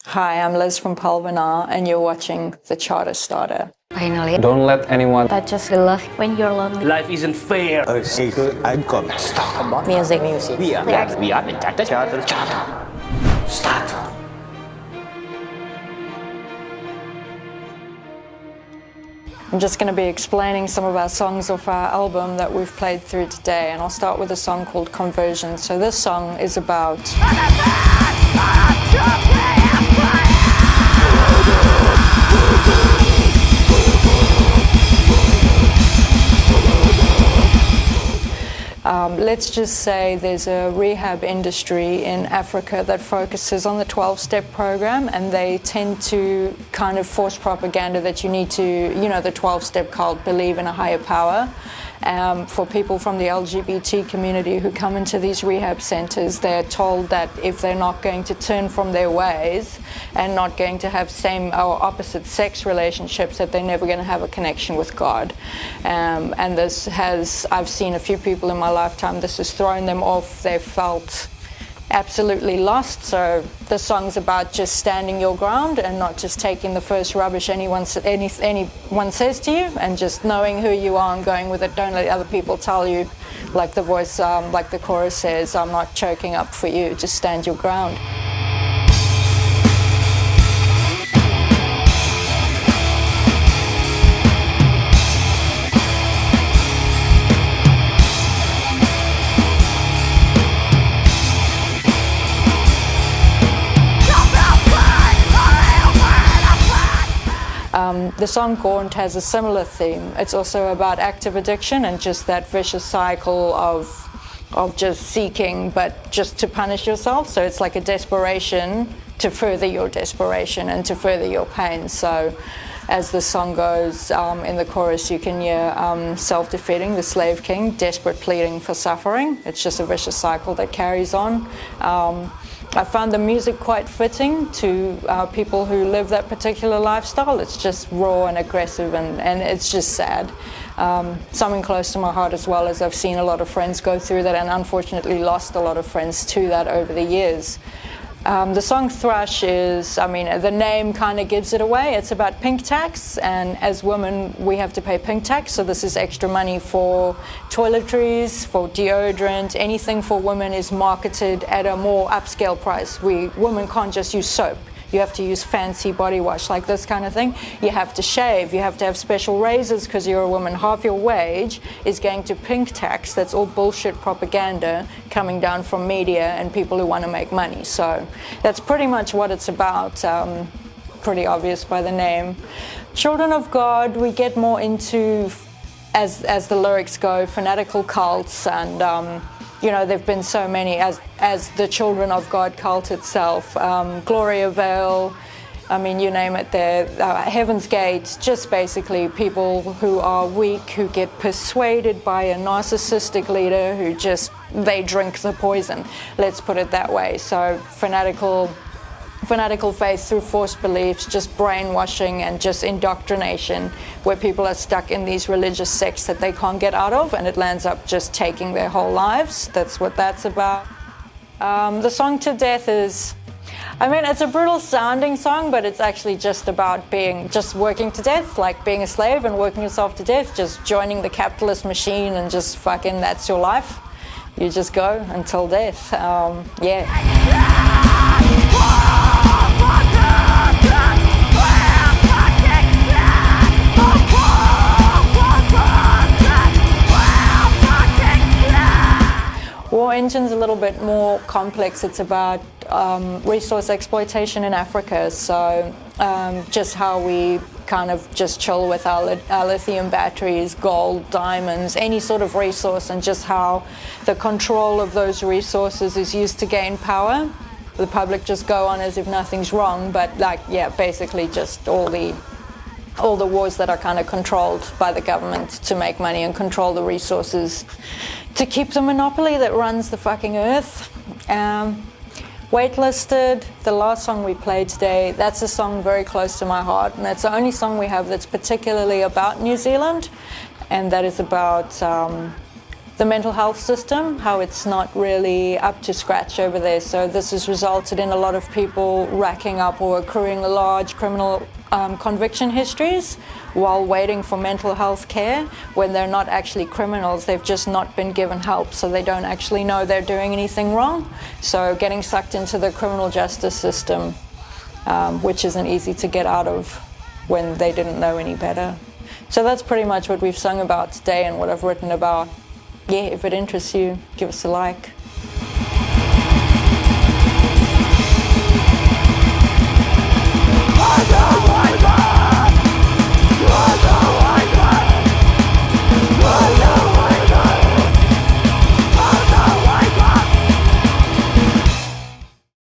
Hi, I'm Liz from Pulvinar, and you're watching The Charter Starter. Finally. Don't let anyone touch us with love when you're lonely. Life isn't fair. I'm coming. Talk about music. We are the Charter Starter. I'm just going to be explaining some of our songs off our album that we've played through today, and I'll start with a song called Conversion. So this song is about let's just say there's a rehab industry in Africa that focuses on the 12-step program, and they tend to kind of force propaganda that you need to, the 12-step cult, believe in a higher power. For people from the LGBT community who come into these rehab centers, they're told that if they're not going to turn from their ways and not going to have same or opposite sex relationships, that they're never going to have a connection with God. And I've seen a few people in my lifetime, this has thrown them off. They've felt absolutely lost. So the song's about just standing your ground and not just taking the first rubbish anyone says to you, and just knowing who you are and going with it. Don't let other people tell you, like the voice, like the chorus says, I'm not choking up for you. Just stand your ground. The song Gaunt has a similar theme. It's also about active addiction and just that vicious cycle of just seeking, but just to punish yourself. So it's like a desperation to further your desperation and to further your pain. So as the song goes, in the chorus you can hear self-defeating, the slave king, desperate pleading for suffering. It's just a vicious cycle that carries on. I found the music quite fitting to people who live that particular lifestyle. It's just raw and aggressive, and it's just sad. Something close to my heart as well, as I've seen a lot of friends go through that and unfortunately lost a lot of friends to that over the years. The song Thrush is, the name kind of gives it away. It's about pink tax, and as women, we have to pay pink tax. So this is extra money for toiletries, for deodorant. Anything for women is marketed at a more upscale price. Women can't just use soap. You have to use fancy body wash, like this kind of thing. You have to shave. You have to have special razors because you're a woman. Half your wage is going to pink tax. That's all bullshit propaganda coming down from media and people who want to make money. So that's pretty much what it's about. Pretty obvious by the name. Children of God, we get more into, as the lyrics go, fanatical cults, and there've been so many, as the Children of God cult itself, Gloria Vale, you name it there, Heaven's Gate, just basically people who are weak, who get persuaded by a narcissistic leader who they drink the poison, let's put it that way. So fanatical faith through false beliefs, just brainwashing and just indoctrination, where people are stuck in these religious sects that they can't get out of, and it lands up just taking their whole lives. That's what that's about. The song To Death is, it's a brutal sounding song, but it's actually just about just working to death, like being a slave and working yourself to death, just joining the capitalist machine and just fucking, that's your life. You just go until death. War Engine's a little bit more complex. It's about resource exploitation in Africa. So just how we kind of just chill with our lithium batteries, gold, diamonds, any sort of resource, and just how the control of those resources is used to gain power. The public just go on as if nothing's wrong, but basically just all the wars that are kind of controlled by the government to make money and control the resources to keep the monopoly that runs the fucking earth. Waitlisted, the last song we played today, that's a song very close to my heart, and that's the only song we have that's particularly about New Zealand, and that is about the mental health system, how it's not really up to scratch over there. So this has resulted in a lot of people racking up or accruing large criminal conviction histories while waiting for mental health care when they're not actually criminals. They've just not been given help, so they don't actually know they're doing anything wrong. So getting sucked into the criminal justice system, which isn't easy to get out of when they didn't know any better. So that's pretty much what we've sung about today and what I've written about. Yeah, if it interests you, give us a like.